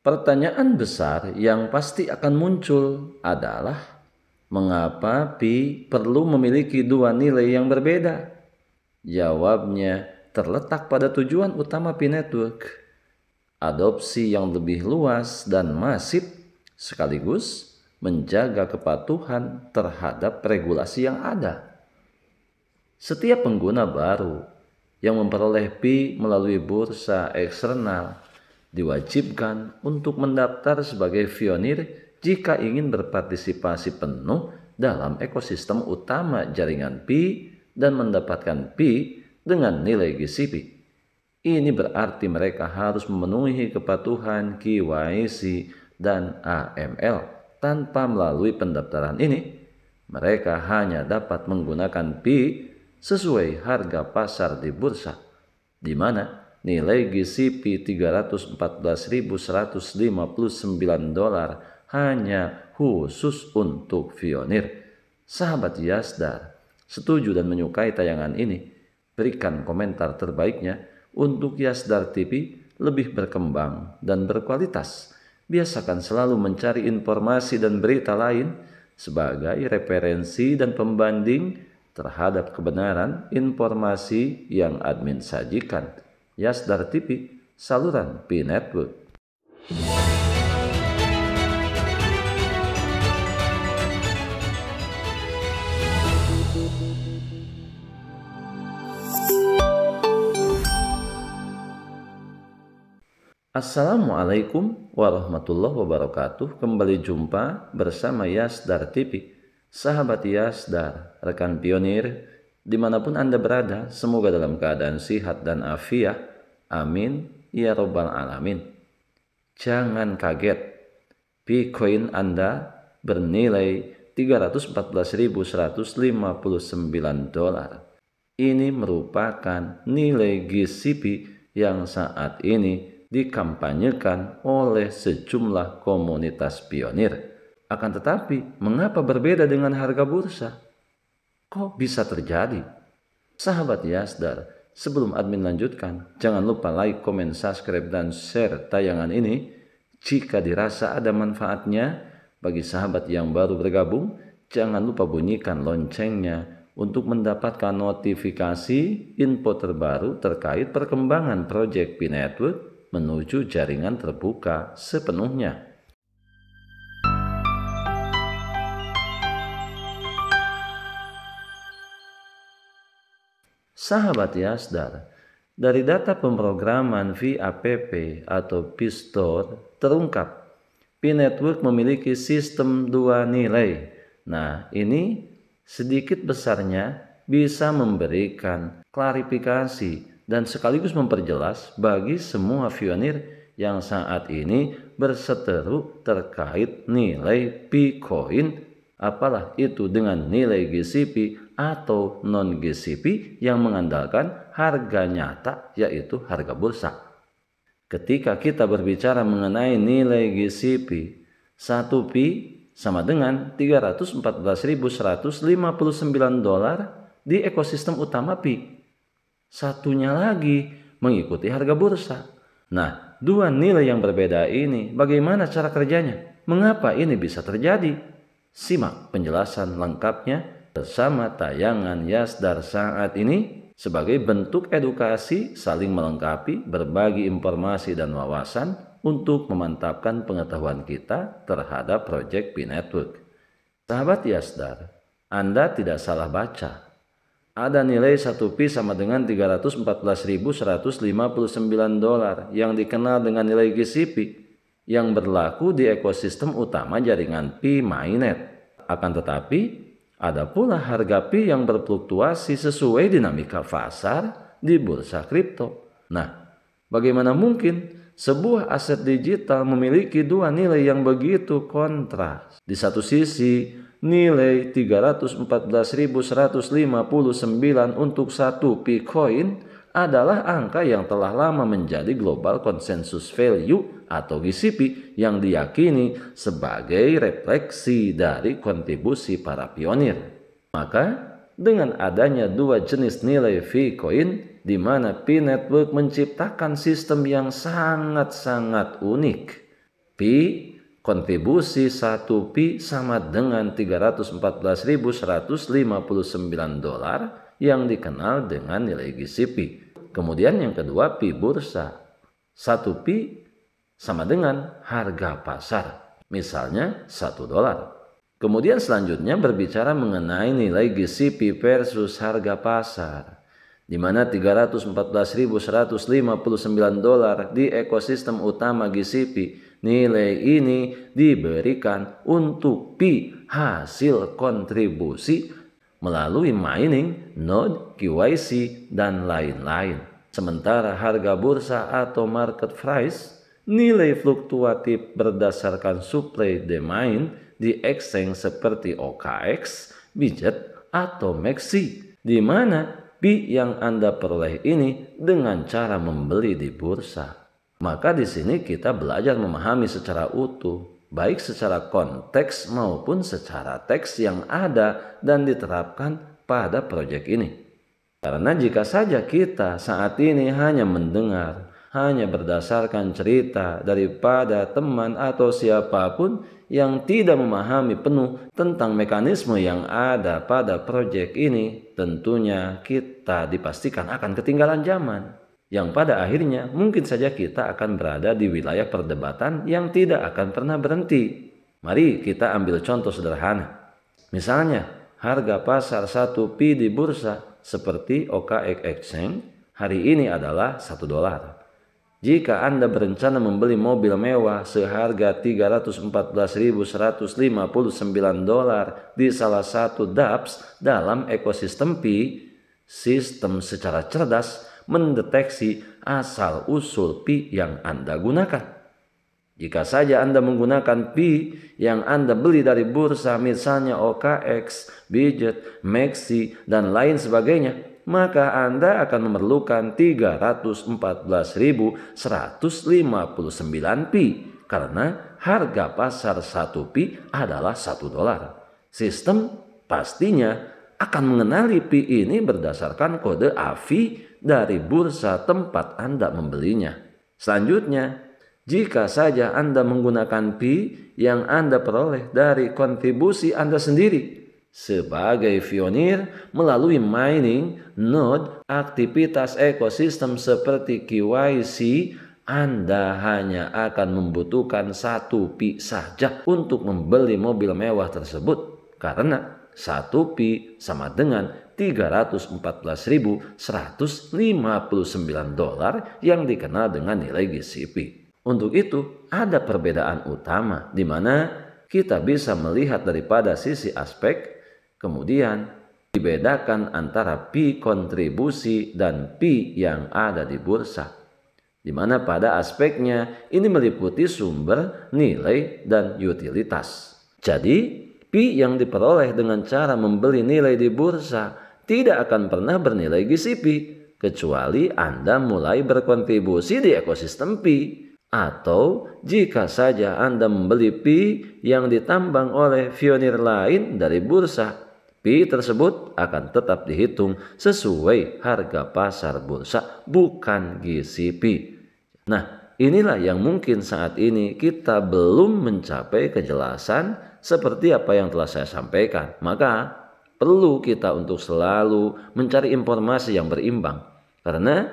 Pertanyaan besar yang pasti akan muncul adalah mengapa Pi perlu memiliki dua nilai yang berbeda? Jawabnya terletak pada tujuan utama Pi Network, adopsi yang lebih luas dan masif, sekaligus menjaga kepatuhan terhadap regulasi yang ada. Setiap pengguna baru yang memperoleh Pi melalui bursa eksternal diwajibkan untuk mendaftar sebagai pionir jika ingin berpartisipasi penuh dalam ekosistem utama jaringan Pi dan mendapatkan Pi dengan nilai GCP. Ini berarti mereka harus memenuhi kepatuhan KYC dan AML. Tanpa melalui pendaftaran ini, mereka hanya dapat menggunakan Pi sesuai harga pasar di bursa, di mana nilai GCP $314.159 hanya khusus untuk pionir. Sahabat Yasdar, setuju dan menyukai tayangan ini? Berikan komentar terbaiknya untuk Yasdar TV lebih berkembang dan berkualitas. Biasakan selalu mencari informasi dan berita lain sebagai referensi dan pembanding terhadap kebenaran informasi yang admin sajikan. Yasdar TV, saluran Pi Network. Assalamualaikum warahmatullahi wabarakatuh. Kembali jumpa bersama Yasdar TV. Sahabat Yasdar, rekan pionir, dimanapun Anda berada, semoga dalam keadaan sehat dan afiat. Amin ya robbal alamin. Jangan kaget, Bitcoin Anda bernilai $314.159. Ini merupakan nilai GCP yang saat ini dikampanyekan oleh sejumlah komunitas pionir. Akan tetapi, mengapa berbeda dengan harga bursa? Kok bisa terjadi? Sahabat Yasdar, sebelum admin lanjutkan, jangan lupa like, komen, subscribe, dan share tayangan ini. Jika dirasa ada manfaatnya bagi sahabat yang baru bergabung, jangan lupa bunyikan loncengnya untuk mendapatkan notifikasi info terbaru terkait perkembangan proyek Pi Network menuju jaringan terbuka sepenuhnya. Sahabat Yasdar, dari data pemrograman VAPP atau Pi Store terungkap Pi Network memiliki sistem dua nilai. Nah, ini sedikit besarnya bisa memberikan klarifikasi dan sekaligus memperjelas bagi semua pionir yang saat ini berseteru terkait nilai Bitcoin, apalah itu dengan nilai GCP atau non-GCP yang mengandalkan harga nyata, yaitu harga bursa. Ketika kita berbicara mengenai nilai GCP, 1 Pi sama dengan $314.159 di ekosistem utama Pi. Satunya lagi mengikuti harga bursa. Nah, dua nilai yang berbeda ini bagaimana cara kerjanya? Mengapa ini bisa terjadi? Simak penjelasan lengkapnya bersama tayangan Yasdar saat ini sebagai bentuk edukasi, saling melengkapi, berbagi informasi dan wawasan untuk memantapkan pengetahuan kita terhadap proyek Pi Network. Sahabat Yasdar, Anda tidak salah baca. Ada nilai 1 Pi sama dengan $314.159 yang dikenal dengan nilai GCP yang berlaku di ekosistem utama jaringan Pi Mainnet. Akan tetapi, ada pula harga Pi yang berfluktuasi sesuai dinamika pasar di bursa kripto. Nah, bagaimana mungkin sebuah aset digital memiliki dua nilai yang begitu kontras? Di satu sisi, nilai 314.159 untuk 1 Bitcoin adalah angka yang telah lama menjadi global consensus value atau GCP yang diyakini sebagai refleksi dari kontribusi para pionir. Maka dengan adanya dua jenis nilai Bitcoin di mana Pi Network menciptakan sistem yang sangat-sangat unik. Pi kontribusi 1 pi sama dengan $314.159 yang dikenal dengan nilai gizi pi. Kemudian yang kedua pi bursa. 1 pi sama dengan harga pasar, misalnya $1. Kemudian selanjutnya berbicara mengenai nilai gizi pi versus harga pasar, di mana $314.159 di ekosistem utama gizi pi. Nilai ini diberikan untuk pi hasil kontribusi melalui mining, node, KYC, dan lain-lain. Sementara harga bursa atau market price, nilai fluktuatif berdasarkan supply demand di exchange seperti OKX, Bijet, atau MEXC, di mana pi yang Anda peroleh ini dengan cara membeli di bursa. Maka di sini kita belajar memahami secara utuh, baik secara konteks maupun secara teks yang ada dan diterapkan pada proyek ini. Karena jika saja kita saat ini hanya mendengar, hanya berdasarkan cerita daripada teman atau siapapun yang tidak memahami penuh tentang mekanisme yang ada pada proyek ini, tentunya kita dipastikan akan ketinggalan zaman. Yang pada akhirnya mungkin saja kita akan berada di wilayah perdebatan yang tidak akan pernah berhenti. Mari kita ambil contoh sederhana. Misalnya, harga pasar 1 pi di bursa seperti OKX Exchange hari ini adalah $1. Jika Anda berencana membeli mobil mewah seharga $314.159 di salah satu dApps dalam ekosistem pi, sistem secara cerdas mendeteksi asal-usul pi yang Anda gunakan. Jika saja Anda menggunakan pi yang Anda beli dari bursa, misalnya OKX, Bijet, MEXC, dan lain sebagainya, maka Anda akan memerlukan 314.159 pi karena harga pasar 1 pi adalah $1. Sistem pastinya akan mengenali pi ini berdasarkan kode AVI dari bursa tempat Anda membelinya. Selanjutnya, jika saja Anda menggunakan pi yang Anda peroleh dari kontribusi Anda sendiri sebagai pionir melalui mining, node, aktivitas ekosistem seperti KYC, Anda hanya akan membutuhkan 1 pi saja untuk membeli mobil mewah tersebut karena 1 pi sama dengan $314.159 yang dikenal dengan nilai gizi pi. Untuk itu, ada perbedaan utama di mana kita bisa melihat daripada sisi aspek, kemudian dibedakan antara pi kontribusi dan pi yang ada di bursa. Di mana pada aspeknya ini meliputi sumber, nilai, dan utilitas. Jadi, pi yang diperoleh dengan cara membeli nilai di bursa tidak akan pernah bernilai gizi pi, kecuali Anda mulai berkontribusi di ekosistem pi. Atau jika saja Anda membeli pi yang ditambang oleh pionir lain dari bursa, pi tersebut akan tetap dihitung sesuai harga pasar bursa, bukan gizi pi. Nah, inilah yang mungkin saat ini kita belum mencapai kejelasan seperti apa yang telah saya sampaikan. Maka perlu kita untuk selalu mencari informasi yang berimbang. Karena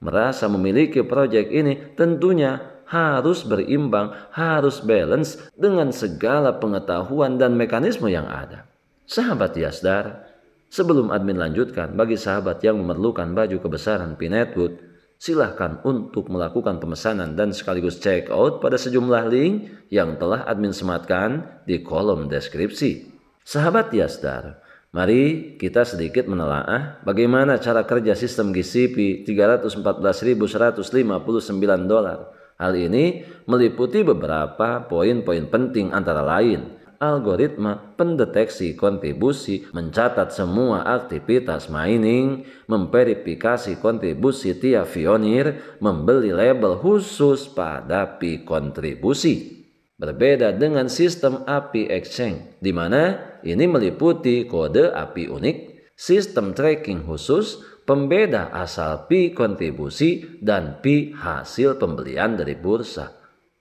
merasa memiliki proyek ini tentunya harus berimbang, harus balance dengan segala pengetahuan dan mekanisme yang ada. Sahabat Yasdar, sebelum admin lanjutkan, bagi sahabat yang memerlukan baju kebesaran Pinetwood, silahkan untuk melakukan pemesanan dan sekaligus check out pada sejumlah link yang telah admin sematkan di kolom deskripsi. Sahabat Yasdar, mari kita sedikit menelaah bagaimana cara kerja sistem gizi pi $314.159. Hal ini meliputi beberapa poin-poin penting antara lain algoritma pendeteksi kontribusi, mencatat semua aktivitas mining, memverifikasi kontribusi tiap pionir, membeli label khusus pada pi kontribusi. Berbeda dengan sistem API Exchange, di mana ini meliputi kode API unik, sistem tracking khusus, pembeda asal pi kontribusi, dan pi hasil pembelian dari bursa.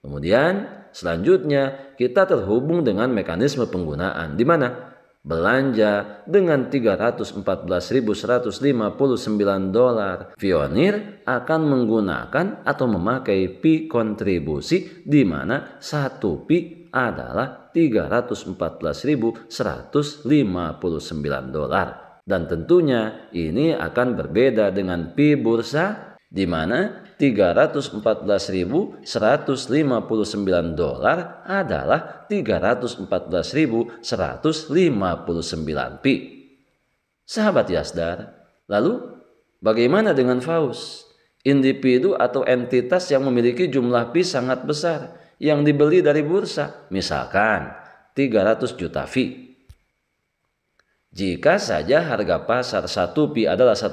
Kemudian Selanjutnya, kita terhubung dengan mekanisme penggunaan, di mana belanja dengan $314.159, Pioneer akan menggunakan atau memakai P kontribusi, di mana 1 P adalah $314.159. Dan tentunya ini akan berbeda dengan P bursa, di mana $314.159 adalah $314.159 pi. Sahabat Yasdar, lalu bagaimana dengan Faust? Individu atau entitas yang memiliki jumlah pi sangat besar yang dibeli dari bursa, misalkan 300 juta pi. Jika saja harga pasar 1 pi adalah $1,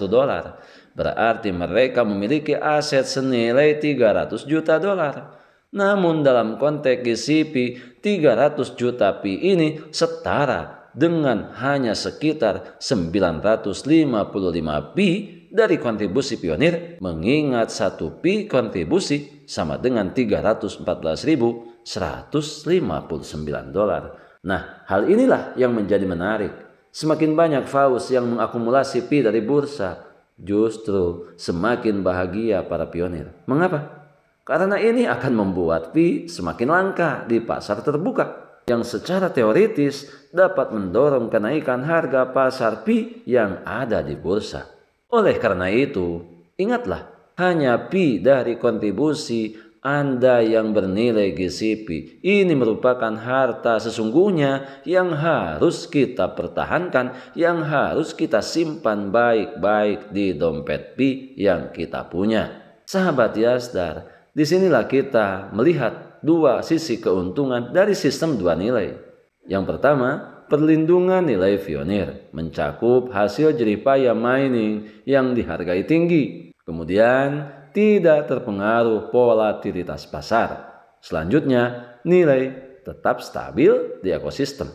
berarti mereka memiliki aset senilai 300 juta dolar. Namun dalam konteks GCP, 300 juta pi ini setara dengan hanya sekitar 955 pi dari kontribusi Pioneer, mengingat 1 pi kontribusi sama dengan $314.159. Nah, hal inilah yang menjadi menarik. Semakin banyak Faust yang mengakumulasi pi dari bursa, justru semakin bahagia para pionir. Mengapa? Karena ini akan membuat pi semakin langka di pasar terbuka, yang secara teoritis dapat mendorong kenaikan harga pasar pi yang ada di bursa. Oleh karena itu, ingatlah, hanya pi dari kontribusi Anda yang bernilai GCP ini merupakan harta sesungguhnya yang harus kita pertahankan, yang harus kita simpan baik-baik di dompet pi yang kita punya. Sahabat Yasdar, disinilah kita melihat dua sisi keuntungan dari sistem dua nilai. Yang pertama, perlindungan nilai Pioneer mencakup hasil jeripaya mining yang dihargai tinggi. Kemudian, tidak terpengaruh volatilitas pasar. Selanjutnya, nilai tetap stabil di ekosistem.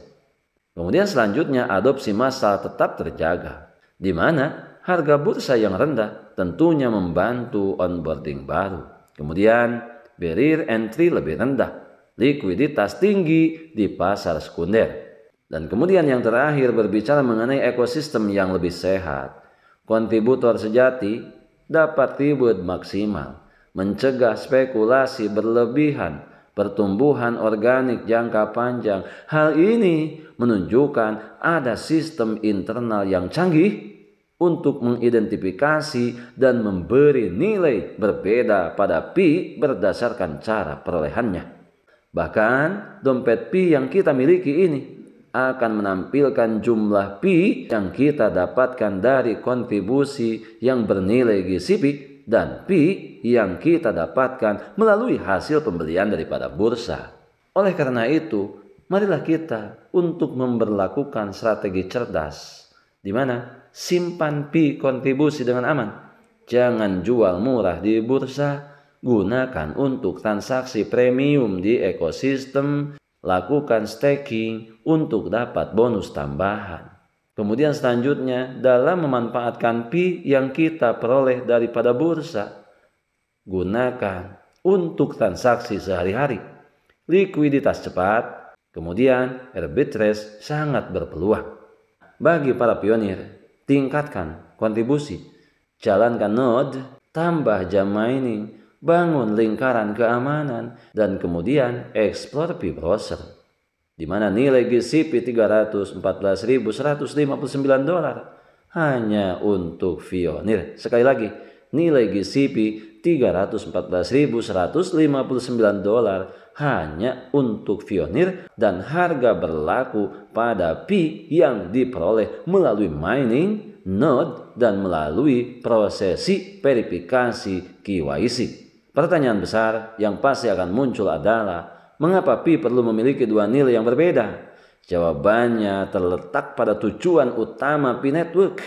Kemudian selanjutnya, adopsi massal tetap terjaga, di mana harga bursa yang rendah tentunya membantu onboarding baru. Kemudian, barrier entry lebih rendah, likuiditas tinggi di pasar sekunder. Dan kemudian yang terakhir, berbicara mengenai ekosistem yang lebih sehat. Kontributor sejati dapat reward maksimal, mencegah spekulasi berlebihan, pertumbuhan organik jangka panjang. Hal ini menunjukkan ada sistem internal yang canggih untuk mengidentifikasi dan memberi nilai berbeda pada pi berdasarkan cara perolehannya. Bahkan dompet pi yang kita miliki ini akan menampilkan jumlah pi yang kita dapatkan dari kontribusi yang bernilai GCP dan pi yang kita dapatkan melalui hasil pembelian daripada bursa. Oleh karena itu, marilah kita untuk memberlakukan strategi cerdas, di mana simpan pi kontribusi dengan aman. Jangan jual murah di bursa, gunakan untuk transaksi premium di ekosistem. Lakukan staking untuk dapat bonus tambahan. Kemudian selanjutnya, dalam memanfaatkan pi yang kita peroleh daripada bursa, gunakan untuk transaksi sehari-hari. Likuiditas cepat, kemudian arbitrage sangat berpeluang. Bagi para pionir, tingkatkan kontribusi, jalankan node, tambah jam mining, bangun lingkaran keamanan, dan kemudian explore pi browser, di mana nilai GCP $314.159 hanya untuk Pioneer. Sekali lagi, nilai GCP $314.159 hanya untuk Pioneer, dan harga berlaku pada pi yang diperoleh melalui mining, node, dan melalui prosesi verifikasi KYC. Pertanyaan besar yang pasti akan muncul adalah, mengapa pi perlu memiliki dua nilai yang berbeda? Jawabannya terletak pada tujuan utama pi network,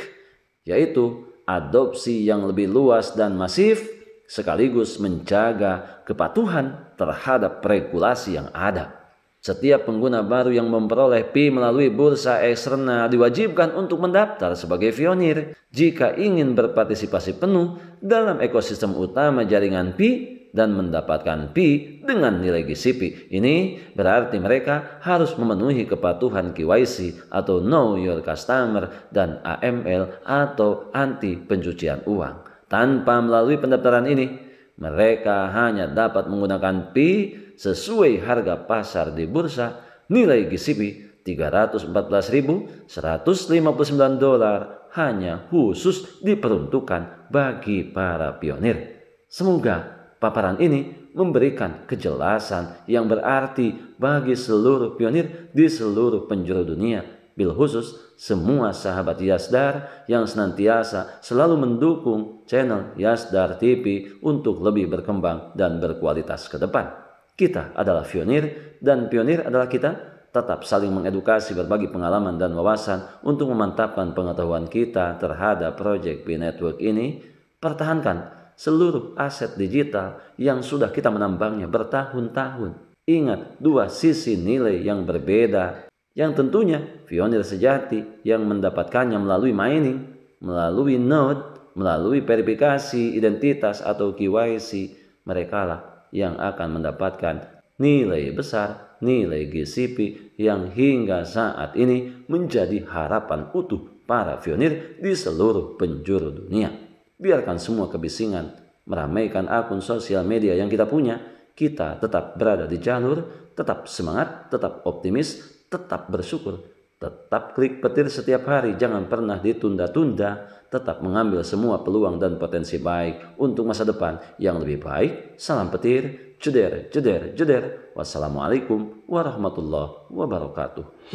yaitu adopsi yang lebih luas dan masif, sekaligus menjaga kepatuhan terhadap regulasi yang ada. Setiap pengguna baru yang memperoleh pi melalui bursa eksternal diwajibkan untuk mendaftar sebagai pionir. Jika ingin berpartisipasi penuh dalam ekosistem utama jaringan pi, dan mendapatkan P dengan nilai GCP. Ini berarti mereka harus memenuhi kepatuhan KYC atau Know Your Customer dan AML atau anti pencucian uang. Tanpa melalui pendaftaran ini, mereka hanya dapat menggunakan P sesuai harga pasar di bursa. Nilai GCP $314.159 hanya khusus diperuntukkan bagi para pionir. Semoga paparan ini memberikan kejelasan yang berarti bagi seluruh pionir di seluruh penjuru dunia, bil khusus semua sahabat Yasdar yang senantiasa selalu mendukung channel Yasdar TV untuk lebih berkembang dan berkualitas ke depan. Kita adalah pionir dan pionir adalah kita. Tetap saling mengedukasi, berbagi pengalaman dan wawasan untuk memantapkan pengetahuan kita terhadap Project P Network ini. Pertahankan seluruh aset digital yang sudah kita menambangnya bertahun-tahun. Ingat dua sisi nilai yang berbeda, yang tentunya pionir sejati yang mendapatkannya melalui mining, melalui node, melalui verifikasi identitas atau KYC. Merekalah yang akan mendapatkan nilai besar, nilai GCP yang hingga saat ini menjadi harapan utuh para pionir di seluruh penjuru dunia. Biarkan semua kebisingan meramaikan akun sosial media yang kita punya. Kita tetap berada di jalur, tetap semangat, tetap optimis, tetap bersyukur, tetap klik petir setiap hari, jangan pernah ditunda-tunda. Tetap mengambil semua peluang dan potensi baik untuk masa depan yang lebih baik. Salam petir, jeder, jeder, jeder. Wassalamualaikum warahmatullahi wabarakatuh.